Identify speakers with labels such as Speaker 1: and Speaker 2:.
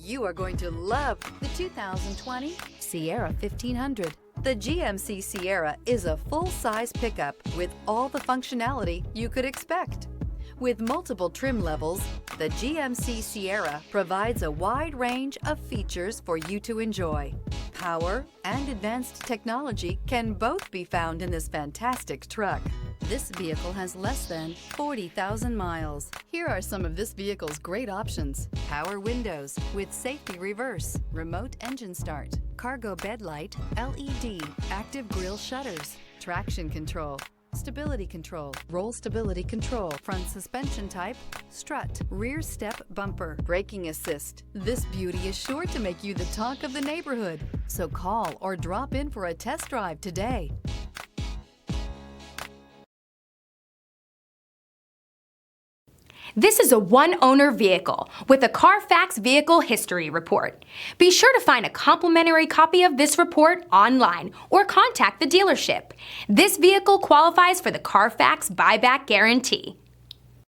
Speaker 1: You are going to love the 2020 Sierra 1500. The GMC Sierra is a full-size pickup with all the functionality you could expect. With multiple trim levels, the GMC Sierra provides a wide range of features for you to enjoy. Power and advanced technology can both be found in this fantastic truck. This vehicle has less than 40,000 miles. Here are some of this vehicle's great options: power windows with safety reverse, remote engine start, cargo bed light, LED, active grille shutters, traction control, stability control, roll stability control, front suspension type, strut, rear step bumper, braking assist. This beauty is sure to make you the talk of the neighborhood. So call or drop in for a test drive today.
Speaker 2: This is a one-owner vehicle with a Carfax Vehicle History Report. Be sure to find a complimentary copy of this report online or contact the dealership. This vehicle qualifies for the Carfax Buyback Guarantee.